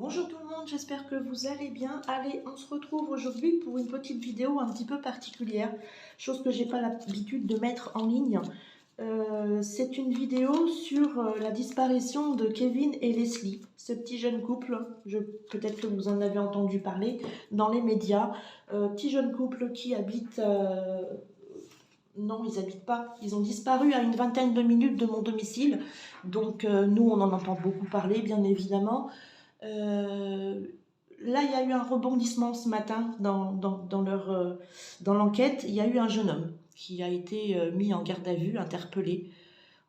Bonjour tout le monde, j'espère que vous allez bien. Allez, on se retrouve aujourd'hui pour une petite vidéo un petit peu particulière, chose que j'ai pas l'habitude de mettre en ligne. C'est une vidéo sur la disparition de Kevin et Leslie, ce petit jeune couple, peut-être que vous en avez entendu parler dans les médias, petit jeune couple qui habite... non, ils n'habitent pas. Ils ont disparu à une vingtaine de minutes de mon domicile. Donc, nous, on en entend beaucoup parler, bien évidemment. Là, il y a eu un rebondissement ce matin dans l'enquête. Il y a eu un jeune homme qui a été mis en garde à vue, interpellé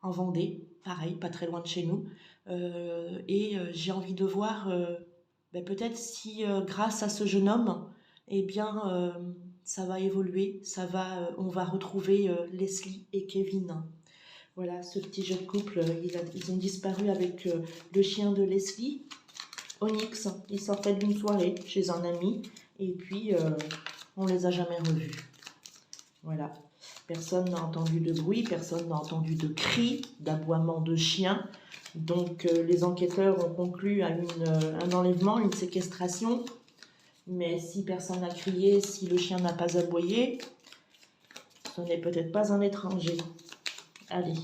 en Vendée, pareil, pas très loin de chez nous. J'ai envie de voir peut-être si grâce à ce jeune homme, eh bien, ça va évoluer, on va retrouver Leslie et Kevin. Voilà, ce petit jeune couple, ils ont disparu avec le chien de Leslie. Onyx, ils sortaient d'une soirée chez un ami et puis on les a jamais revus. Voilà, personne n'a entendu de bruit, personne n'a entendu de cris, d'aboiements de chiens. Donc les enquêteurs ont conclu à un enlèvement, une séquestration. Mais si personne n'a crié, si le chien n'a pas aboyé, ce n'est peut-être pas un étranger. Allez,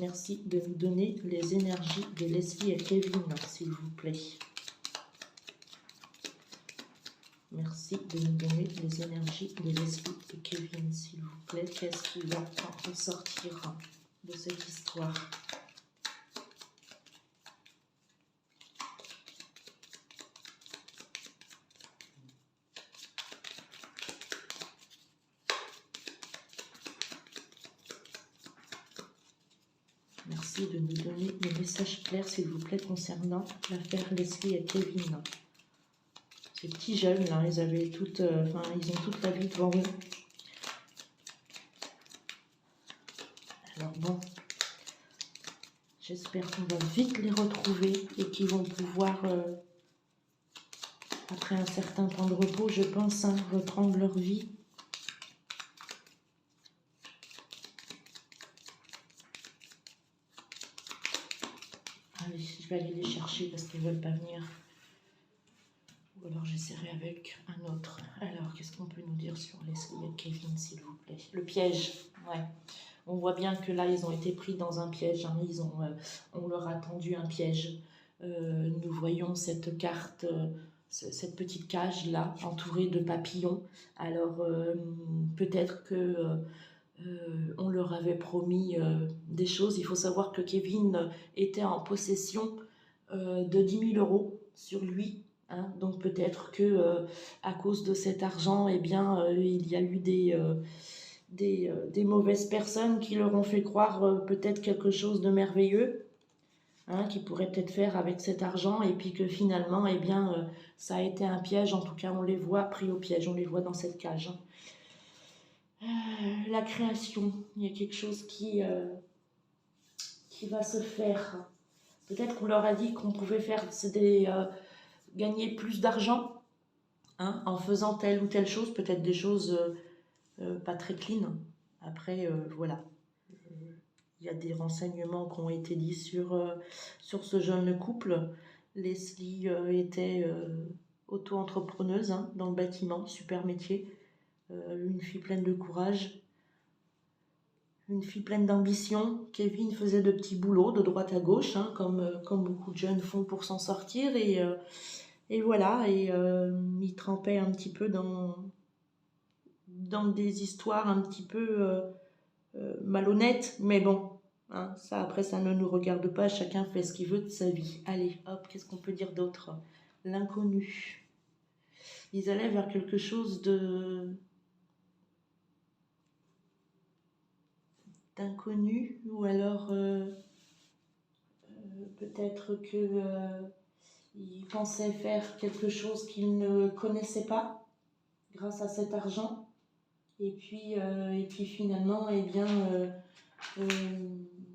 merci de nous donner les énergies de Leslie et Kevin, s'il vous plaît. Merci de nous donner les énergies de Leslie et Kevin, s'il vous plaît. Qu'est-ce qui va en ressortir de cette histoire? Merci de nous donner les messages clairs, s'il vous plaît, concernant l'affaire Leslie et Kevin. Ces petits jeunes, là, ils avaient ils ont toute la vie devant eux. Alors bon, j'espère qu'on va vite les retrouver et qu'ils vont pouvoir, après un certain temps de repos, je pense, reprendre leur vie. Allez, je vais aller les chercher parce qu'ils ne veulent pas venir. Ou alors j'essaierai avec un autre. Alors, qu'est-ce qu'on peut nous dire sur Leslie et Kevin, s'il vous plaît? Le piège, ouais. On voit bien que là, ils ont été pris dans un piège. Hein. On leur a tendu un piège. Nous voyons cette carte, cette petite cage là, entourée de papillons. Alors, peut-être que on leur avait promis des choses. Il faut savoir que Kevin était en possession de 10 000 € sur lui. Hein. Donc peut-être que à cause de cet argent, eh bien, il y a eu des mauvaises personnes qui leur ont fait croire peut-être quelque chose de merveilleux, hein, qu'ils pourraient peut-être faire avec cet argent, et puis que finalement, eh bien, ça a été un piège. En tout cas, on les voit pris au piège, on les voit dans cette cage. Hein. La création, il y a quelque chose qui va se faire. Peut-être qu'on leur a dit qu'on pouvait faire gagner plus d'argent, hein, en faisant telle ou telle chose, peut-être des choses pas très clean. Après, voilà. Il y a des renseignements qui ont été dit sur ce jeune couple. Leslie était auto-entrepreneuse, hein, dans le bâtiment, super métier. Une fille pleine de courage, une fille pleine d'ambition. Kevin faisait de petits boulots de droite à gauche, hein, comme beaucoup de jeunes font pour s'en sortir. Et voilà, il trempait un petit peu dans des histoires un petit peu malhonnêtes, mais bon, hein, ça après ça ne nous regarde pas, chacun fait ce qu'il veut de sa vie. Allez, hop, qu'est-ce qu'on peut dire d'autre? L'inconnu. Ils allaient vers quelque chose d'inconnu, ou alors peut-être que ils pensaient faire quelque chose qu'ils ne connaissaient pas grâce à cet argent. Et puis finalement, eh bien,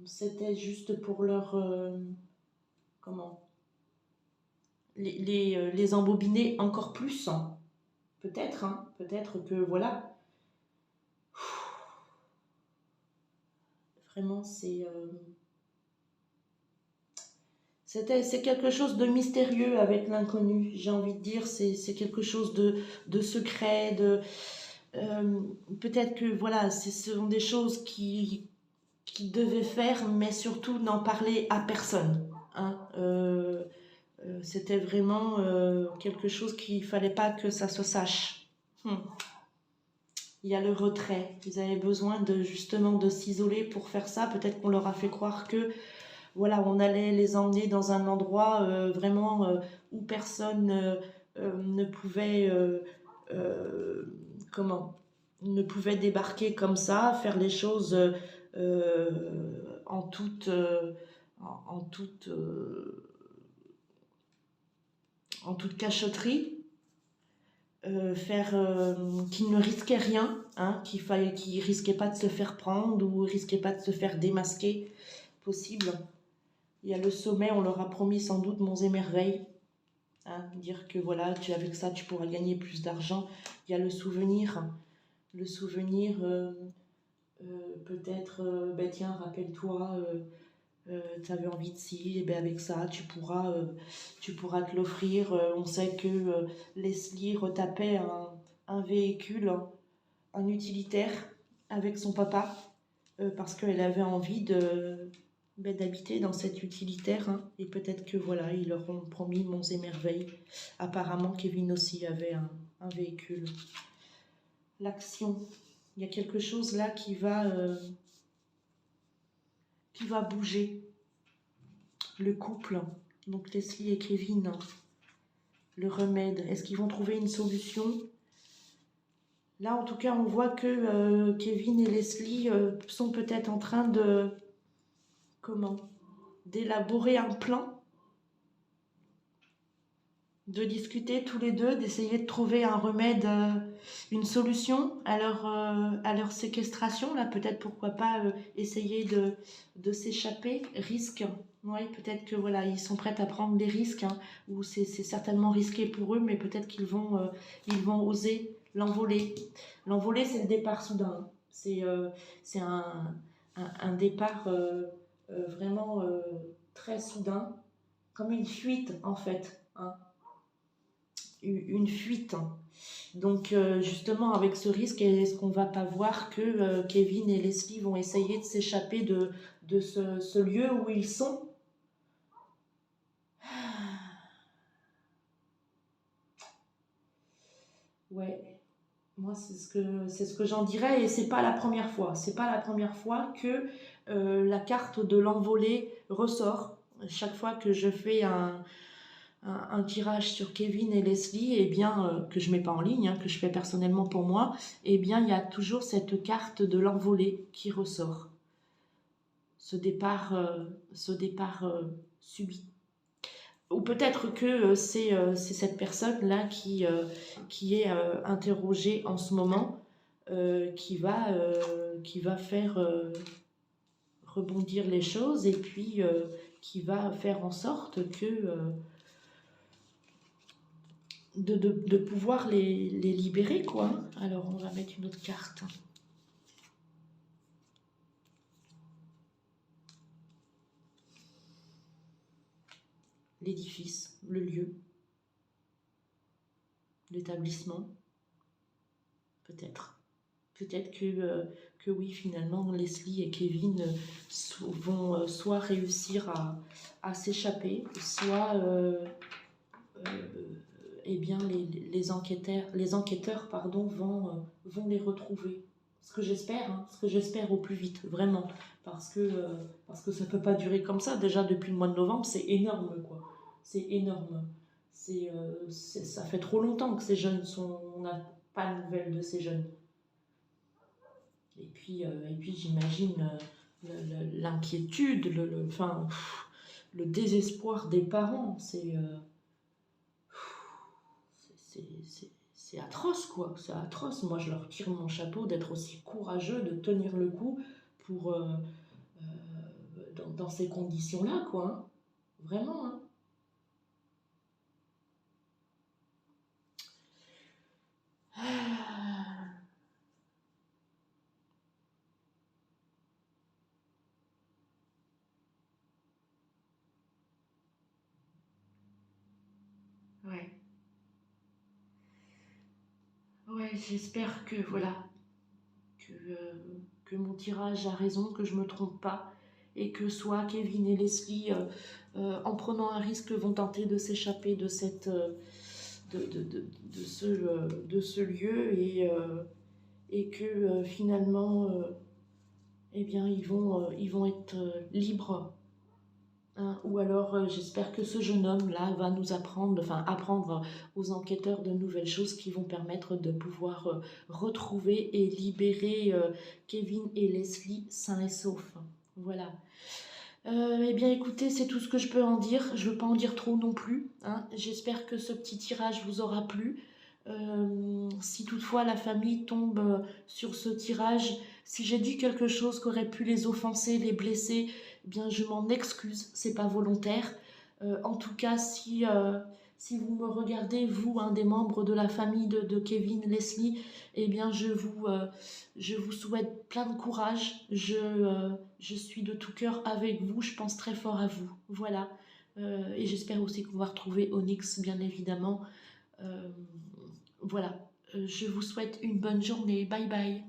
c'était juste pour leur... comment les embobiner encore plus. Hein. Peut-être, hein, peut-être que voilà. Vraiment, C'est quelque chose de mystérieux avec l'inconnu, j'ai envie de dire, c'est quelque chose de secret, euh, peut-être que voilà, ce sont des choses qui devaient faire, mais surtout n'en parler à personne. Hein. C'était vraiment quelque chose qu'il fallait pas que ça se sache. Il y a le retrait. Ils avaient besoin de justement de s'isoler pour faire ça. Peut-être qu'on leur a fait croire que voilà, on allait les emmener dans un endroit vraiment où personne ne pouvait euh, comment ne pouvait débarquer comme ça, faire les choses en toute en toute en toute cachotterie. Faire qu'il ne risquait rien, hein, qu'il risquait pas de se faire prendre ou risquait pas de se faire démasquer, possible. Il y a le sommet, on leur a promis sans doute monts et merveilles, hein, dire que voilà, avec ça tu pourras gagner plus d'argent. Il y a le souvenir peut-être, ben tiens, rappelle-toi, tu avais envie de ci, et ben avec ça tu pourras te l'offrir. On sait que Leslie retapait un véhicule, un utilitaire avec son papa, parce qu'elle avait envie ben, d'habiter dans cet utilitaire, hein, et peut-être que voilà, ils leur ont promis monts et merveilles. Apparemment, Kevin aussi avait un véhicule. L'action, il y a quelque chose là qui va bouger. Le couple, donc Leslie et Kevin, le remède, est-ce qu'ils vont trouver une solution? Là, en tout cas, on voit que Kevin et Leslie sont peut-être en train comment, d'élaborer un plan, de discuter tous les deux, d'essayer de trouver un remède, une solution à leur séquestration. Là, peut-être pourquoi pas essayer de s'échapper, risque. Oui, peut-être que voilà, ils sont prêts à prendre des risques, hein, ou c'est certainement risqué pour eux, mais peut-être ils vont oser l'envoler. L'envoler, c'est le départ soudain. C'est un départ vraiment très soudain, comme une fuite en fait. Hein, une fuite. Donc justement avec ce risque, est-ce qu'on va pas voir que Kevin et Leslie vont essayer de s'échapper de ce lieu où ils sont? Ouais, moi c'est ce que j'en dirais, et c'est pas la première fois. C'est pas la première fois que la carte de l'envolée ressort. Chaque fois que je fais un tirage sur Kevin et Leslie, eh bien, que je mets pas en ligne, hein, que je fais personnellement pour moi, eh bien, il y a toujours cette carte de l'envolée qui ressort. Ce départ subit. Ou peut-être que c'est cette personne-là qui est interrogée en ce moment, qui va faire rebondir les choses, et puis qui va faire en sorte que de pouvoir les libérer, quoi. Alors, on va mettre une autre carte. L'édifice, le lieu, l'établissement, peut-être. Peut-être que oui, finalement, Leslie et Kevin vont soit réussir à s'échapper, soit eh bien, les enquêteurs pardon, vont les retrouver. Ce que j'espère, hein, ce que j'espère au plus vite, vraiment. Parce que ça ne peut pas durer comme ça. Déjà, depuis le mois de novembre, c'est énorme, quoi. C'est énorme. Ça fait trop longtemps que ces jeunes sont... On n'a pas de nouvelles de ces jeunes. Et puis j'imagine l'inquiétude, enfin, le désespoir des parents. C'est atroce, quoi. C'est atroce. Moi, je leur tire mon chapeau d'être aussi courageux, de tenir le coup pour, dans ces conditions-là, quoi. Hein. Vraiment. Hein. Ouais. Ouais, j'espère que voilà, que, que mon tirage a raison, que je me trompe pas, et que soit Kevin et Leslie, en prenant un risque, vont tenter de s'échapper de cette, de ce lieu, et que finalement, eh bien, ils vont être libres. Hein. Ou alors, j'espère que ce jeune homme-là va nous apprendre, enfin, apprendre aux enquêteurs de nouvelles choses qui vont permettre de pouvoir retrouver et libérer Kevin et Leslie sains et saufs. Voilà. Eh bien, écoutez, c'est tout ce que je peux en dire. Je ne veux pas en dire trop non plus. Hein. J'espère que ce petit tirage vous aura plu. Si toutefois la famille tombe sur ce tirage, si j'ai dit quelque chose qui aurait pu les offenser, les blesser, eh bien, je m'en excuse. C'est pas volontaire. En tout cas, si vous me regardez, vous, un des membres de la famille de Kevin, Leslie, eh bien, je vous souhaite plein de courage. Je suis de tout cœur avec vous. Je pense très fort à vous. Voilà. Et j'espère aussi qu'on va retrouver Onyx, bien évidemment. Euh, voilà. Je vous souhaite une bonne journée. Bye bye.